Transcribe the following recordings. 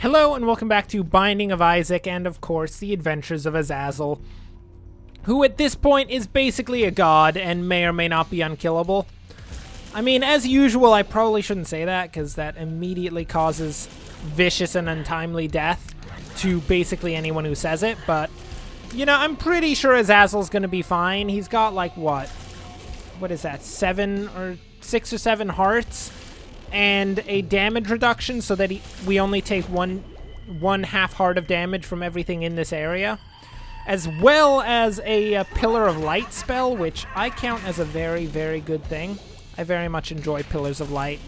Hello and welcome back to Binding of Isaac and, of course, the adventures of Azazel, who at this point is basically a god and may or may not be unkillable. I mean, as usual, I probably shouldn't say that because that immediately causes vicious and untimely death to basically anyone who says it, but, you know, I'm pretty sure Azazel's gonna be fine. He's got, like, what is that, 6 or 7 hearts? And a damage reduction so that we only take one half heart of damage from everything in this area, as well as a Pillar of Light spell, which I count as a very, very good thing. I very much enjoy Pillars of Light.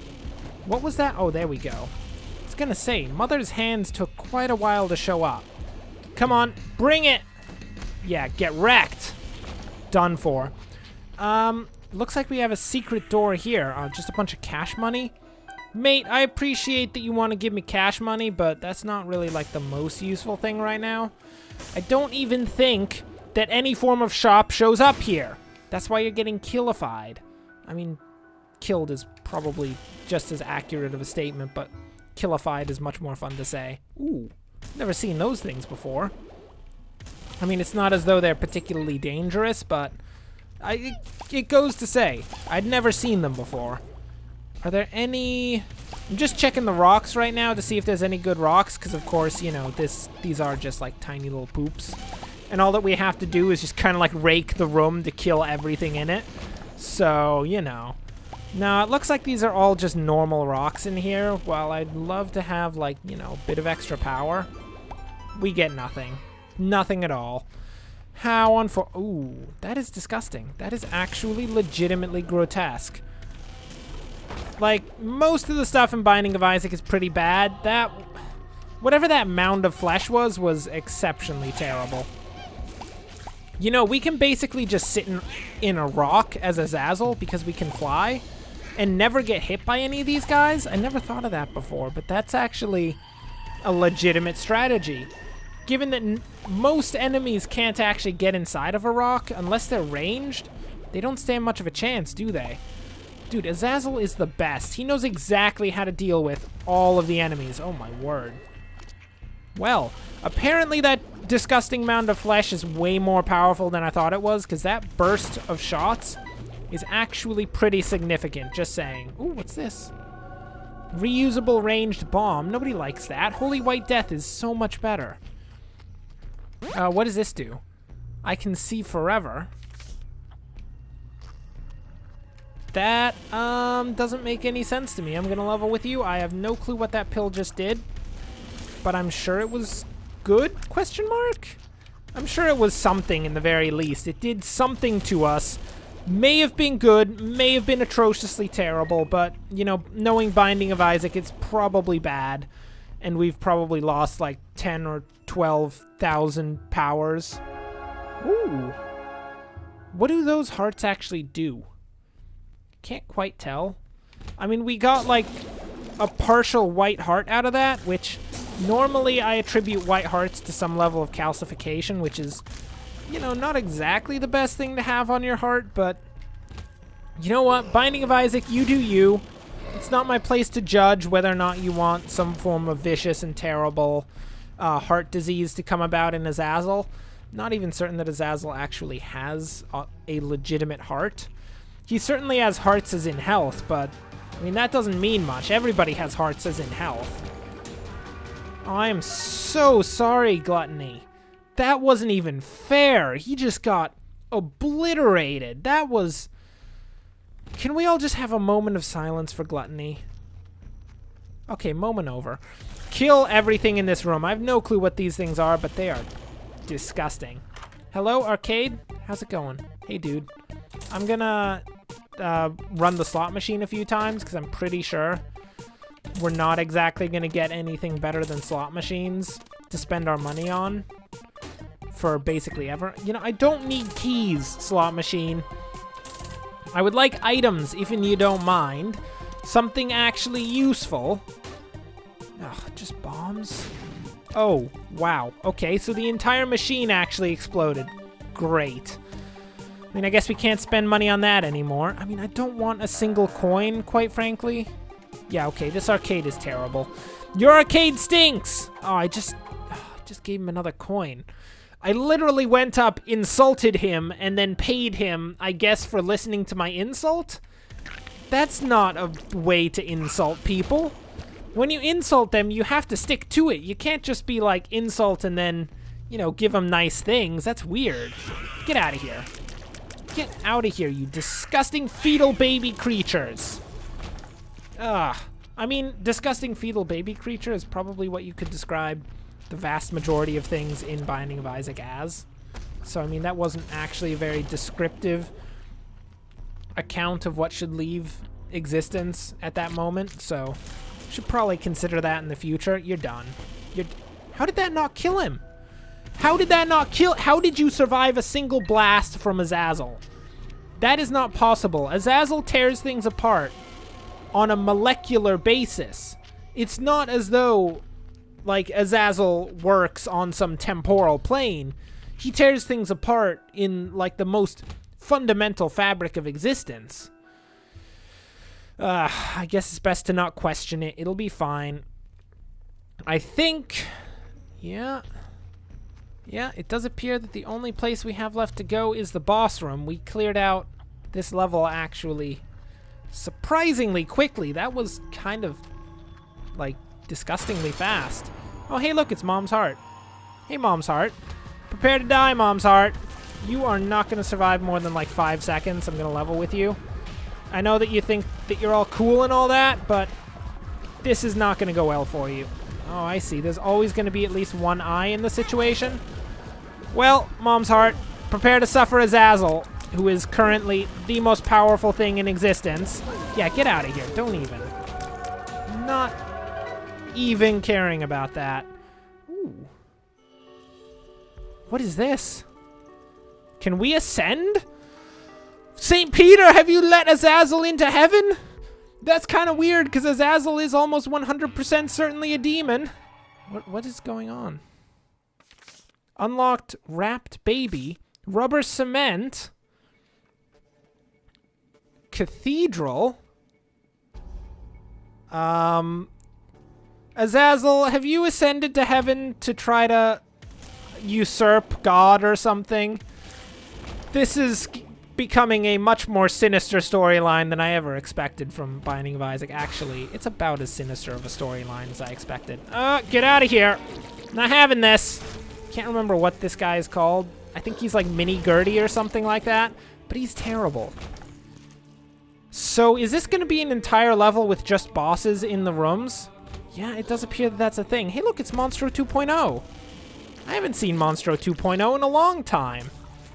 What was that? Oh, there we go. I was gonna say, Mother's hands took quite a while to show up. Come on, bring it! Yeah, get wrecked! Done for. Looks like we have a secret door here. Just a bunch of cash money. Mate, I appreciate that you want to give me cash money, but that's not really, like, the most useful thing right now. I don't even think that any form of shop shows up here. That's why you're getting killified. I mean, killed is probably just as accurate of a statement, but killified is much more fun to say. Ooh, never seen those things before. I mean, it's not as though they're particularly dangerous, but it goes to say, I'd never seen them before. Are there any... I'm just checking the rocks right now to see if there's any good rocks, because of course, you know, these are just like tiny little poops. And all that we have to do is just kind of like rake the room to kill everything in it. So, you know. Now, it looks like these are all just normal rocks in here. While I'd love to have, like, you know, a bit of extra power, we get nothing. Nothing at all. How Ooh, that is disgusting. That is actually legitimately grotesque. Like, most of the stuff in Binding of Isaac is pretty bad. Whatever that mound of flesh was exceptionally terrible. You know, we can basically just sit in a rock as Azazel because we can fly and never get hit by any of these guys. I never thought of that before, but that's actually a legitimate strategy. Given that most enemies can't actually get inside of a rock unless they're ranged, they don't stand much of a chance, do they? Dude, Azazel is the best. He knows exactly how to deal with all of the enemies. Oh my word. Well, apparently that disgusting mound of flesh is way more powerful than I thought it was, because that burst of shots is actually pretty significant, just saying. Ooh, what's this? Reusable ranged bomb. Nobody likes that. Holy White Death is so much better. What does this do? I can see forever. That doesn't make any sense to me. I'm gonna level with you. I have no clue what that pill just did, but I'm sure it was good? Question mark? I'm sure it was something in the very least. It did something to us. May have been good, may have been atrociously terrible, but, you know, knowing Binding of Isaac, it's probably bad, and we've probably lost like 10 or 12,000 powers. Ooh. What do those hearts actually do? Can't quite tell. I mean, we got like a partial white heart out of that, which normally I attribute white hearts to some level of calcification, which is, you know, not exactly the best thing to have on your heart, but you know what? Binding of Isaac, you do you. It's not my place to judge whether or not you want some form of vicious and terrible heart disease to come about in Azazel. Not even certain that Azazel actually has a legitimate heart. He certainly has hearts as in health, but, I mean, that doesn't mean much. Everybody has hearts as in health. Oh, I am so sorry, Gluttony. That wasn't even fair. He just got obliterated. That was... Can we all just have a moment of silence for Gluttony? Okay, moment over. Kill everything in this room. I have no clue what these things are, but they are disgusting. Hello, arcade? How's it going? Hey, dude. I'm gonna run the slot machine a few times because I'm pretty sure we're not exactly gonna get anything better than slot machines to spend our money on for basically ever. You know, I don't need keys, slot machine. I would like items, if you don't mind. Something actually useful. Ugh, just bombs? Oh, wow. Okay, so the entire machine actually exploded. Great. I mean, I guess we can't spend money on that anymore. I mean, I don't want a single coin, quite frankly. Yeah, okay, this arcade is terrible. Your arcade stinks! Oh, I just gave him another coin. I literally went up, insulted him, and then paid him, I guess, for listening to my insult? That's not a way to insult people. When you insult them, you have to stick to it. You can't just be like, insult and then, you know, give them nice things. That's weird. Get out of here. Get out of here, you disgusting fetal baby creatures. Ugh. I mean, disgusting fetal baby creature is probably what you could describe the vast majority of things in Binding of Isaac as. So, I mean, that wasn't actually a very descriptive account of what should leave existence at that moment, so should probably consider that in the future. You're done. How did that not kill him? How did that not kill? How did you survive a single blast from Azazel? That is not possible. Azazel tears things apart on a molecular basis. It's not as though, like, Azazel works on some temporal plane. He tears things apart in, like, the most fundamental fabric of existence. I guess it's best to not question it. It'll be fine. I think... Yeah, it does appear that the only place we have left to go is the boss room. We cleared out this level actually surprisingly quickly. That was kind of, like, disgustingly fast. Oh, hey, look, it's Mom's Heart. Hey, Mom's Heart. Prepare to die, Mom's Heart. You are not going to survive more than, like, 5 seconds. I'm going to level with you. I know that you think that you're all cool and all that, but this is not going to go well for you. Oh, I see. There's always going to be at least one eye in the situation. Well, Mom's Heart, prepare to suffer Azazel, who is currently the most powerful thing in existence. Yeah, get out of here. Don't even. Not even caring about that. Ooh. What is this? Can we ascend? St. Peter, have you let Azazel into heaven? That's kind of weird, because Azazel is almost 100% certainly a demon. What is going on? Unlocked wrapped baby. Rubber cement. Cathedral. Azazel, have you ascended to heaven to try to usurp God or something? This is becoming a much more sinister storyline than I ever expected from Binding of Isaac. Actually, it's about as sinister of a storyline as I expected. Get out of here. Not having this. Can't remember what this guy is called. I think he's like Mini Gertie or something like that, but he's terrible. So is this going to be an entire level with just bosses in the rooms? Yeah, it does appear that that's a thing. Hey, look, it's Monstro 2.0. I haven't seen Monstro 2.0 in a long time.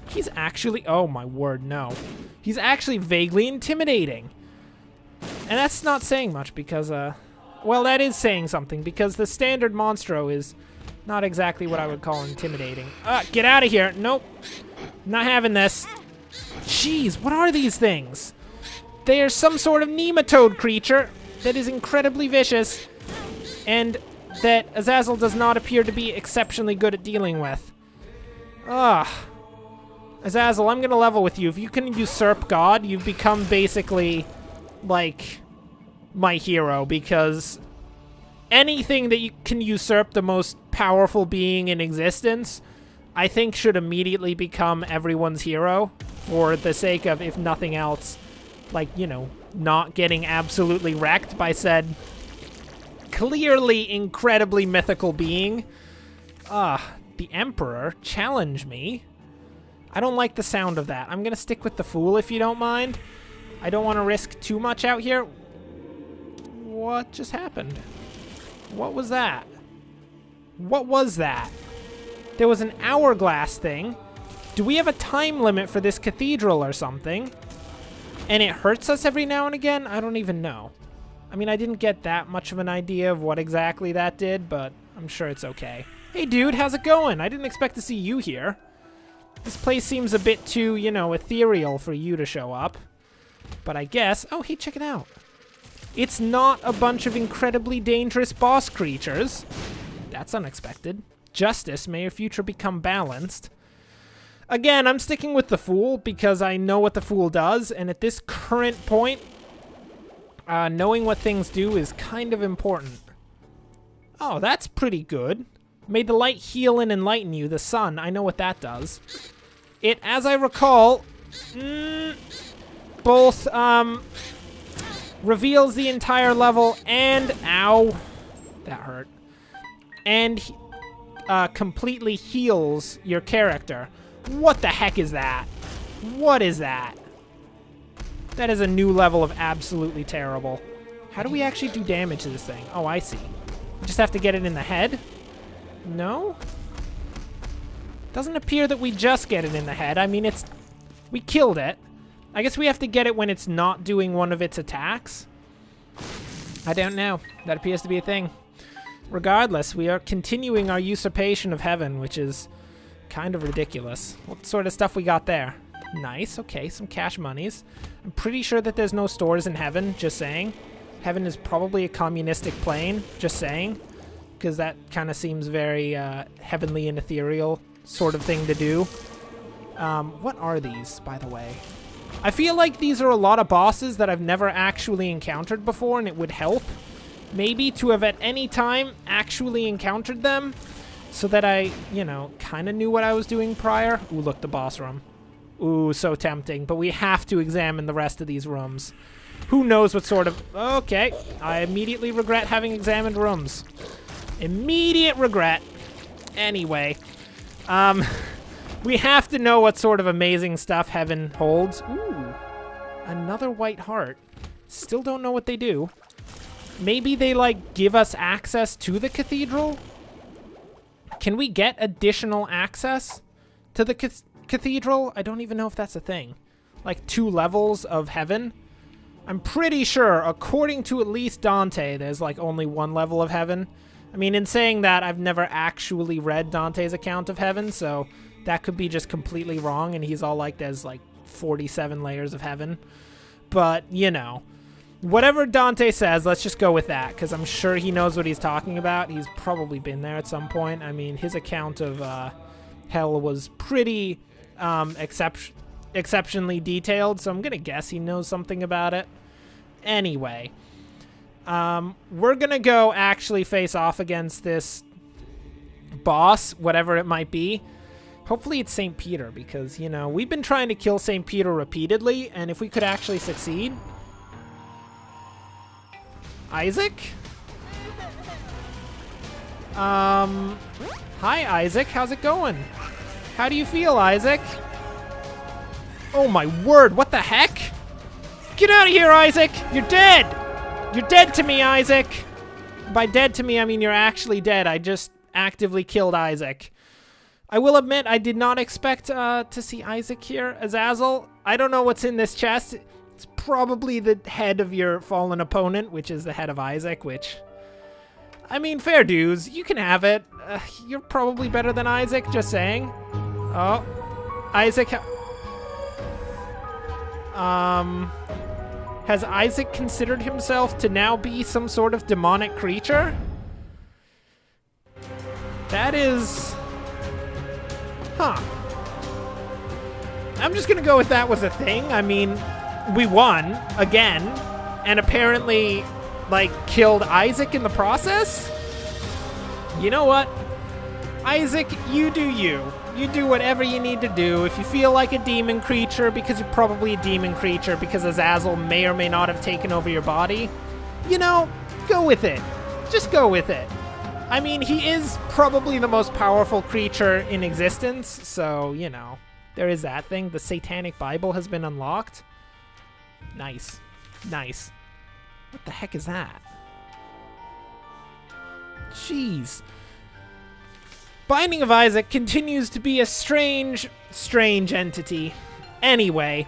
He's actually... Oh, my word, no. He's actually vaguely intimidating. And that's not saying much because, well, that is saying something because the standard Monstro is not exactly what I would call intimidating. Get out of here. Nope. Not having this. Jeez, what are these things? They are some sort of nematode creature that is incredibly vicious and that Azazel does not appear to be exceptionally good at dealing with. Azazel, I'm gonna level with you. If you can usurp God, you've become basically, like, my hero, because anything that you can usurp the most powerful being in existence, I think should immediately become everyone's hero, for the sake of, if nothing else, like, you know, not getting absolutely wrecked by said clearly incredibly mythical being. The Emperor, challenge me. I don't like the sound of that. I'm gonna stick with the Fool if you don't mind. I don't want to risk too much out here. What just happened? What was that? What was that? There was an hourglass thing. Do we have a time limit for this cathedral or something? And it hurts us every now and again? I don't even know. I mean, I didn't get that much of an idea of what exactly that did, but I'm sure it's okay. Hey, dude, how's it going? I didn't expect to see you here. This place seems a bit too, you know, ethereal for you to show up. But I guess... Oh, hey, check it out. It's not a bunch of incredibly dangerous boss creatures. That's unexpected. Justice, may your future become balanced. Again, I'm sticking with the Fool because I know what the Fool does, and at this current point, knowing what things do is kind of important. Oh, that's pretty good. May the light heal and enlighten you, the sun. I know what that does. It, as I recall, both reveals the entire level and... Ow. That hurt. And completely heals your character. What the heck is that? What is that? That is a new level of absolutely terrible. How do we actually do damage to this thing? Oh, I see. We just have to get it in the head? No? Doesn't appear that we just get it in the head. I mean, it's... We killed it. I guess we have to get it when it's not doing one of its attacks. I don't know. That appears to be a thing. Regardless, we are continuing our usurpation of heaven, which is kind of ridiculous. What sort of stuff we got there? Nice. Okay, some cash monies. I'm pretty sure that there's no stores in heaven, just saying. Heaven is probably a communistic plane, just saying. Because that kind of seems very heavenly and ethereal sort of thing to do. What are these, by the way? I feel like these are a lot of bosses that I've never actually encountered before, and it would help maybe to have at any time actually encountered them so that I, you know, kind of knew what I was doing prior. Ooh, look, the boss room. Ooh, so tempting, but we have to examine the rest of these rooms. Who knows what sort of... Okay, I immediately regret having examined rooms. Immediate regret. Anyway, we have to know what sort of amazing stuff heaven holds. Ooh, another white heart. Still don't know what they do. Maybe they, like, give us access to the cathedral? Can we get additional access to the cathedral? I don't even know if that's a thing. Like 2 levels of heaven? I'm pretty sure, according to at least Dante, there's like only 1 level of heaven. I mean, in saying that, I've never actually read Dante's account of heaven, so that could be just completely wrong, and he's all like, there's like 47 layers of heaven. But, you know, whatever Dante says, let's just go with that, because I'm sure he knows what he's talking about. He's probably been there at some point. I mean, his account of hell was pretty exceptionally detailed, so I'm going to guess he knows something about it. Anyway, we're going to go actually face off against this boss, whatever it might be. Hopefully it's St. Peter, because, you know, we've been trying to kill St. Peter repeatedly, and if we could actually succeed... Isaac? Hi, Isaac. How's it going? How do you feel, Isaac? Oh, my word. What the heck? Get out of here, Isaac! You're dead! You're dead to me, Isaac! By dead to me, I mean you're actually dead. I just actively killed Isaac. I will admit, I did not expect to see Isaac here. Azazel, I don't know what's in this chest. It's probably the head of your fallen opponent, which is the head of Isaac, which... I mean, fair dues. You can have it. You're probably better than Isaac, just saying. Oh. Isaac... Has Isaac considered himself to now be some sort of demonic creature? That is... Huh. I'm just gonna go with that was a thing. I mean, we won, again, and apparently, like, killed Isaac in the process? You know what? Isaac, you do you. You do whatever you need to do. If you feel like a demon creature, because you're probably a demon creature, because Azazel may or may not have taken over your body, you know, go with it. Just go with it. I mean, he is probably the most powerful creature in existence, so, you know, there is that thing. The Satanic Bible has been unlocked. Nice. Nice. What the heck is that? Jeez. Binding of Isaac continues to be a strange, strange entity. Anyway,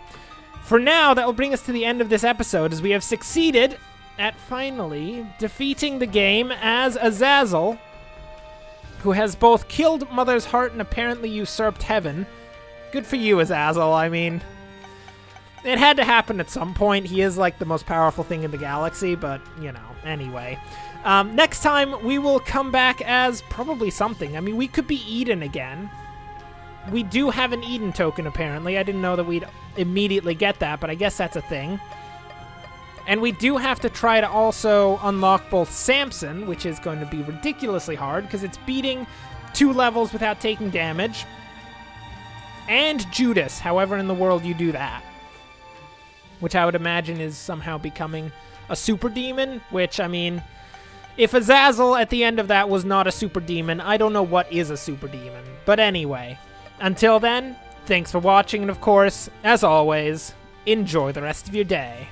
for now, that will bring us to the end of this episode, as we have succeeded at finally defeating the game as Azazel, who has both killed Mother's Heart and apparently usurped heaven. Good for you, Azazel. I mean, it had to happen at some point. He is like the most powerful thing in the galaxy, but, you know, anyway. Next time, we will come back as probably something. I mean, we could be Eden again. We do have an Eden token, apparently. I didn't know that we'd immediately get that, but I guess that's a thing. And we do have to try to also unlock both Samson, which is going to be ridiculously hard because it's beating 2 levels without taking damage, and Judas, however in the world you do that. Which I would imagine is somehow becoming a super demon, which, I mean, if Azazel at the end of that was not a super demon, I don't know what is a super demon. But anyway, until then, thanks for watching, and of course, as always, enjoy the rest of your day.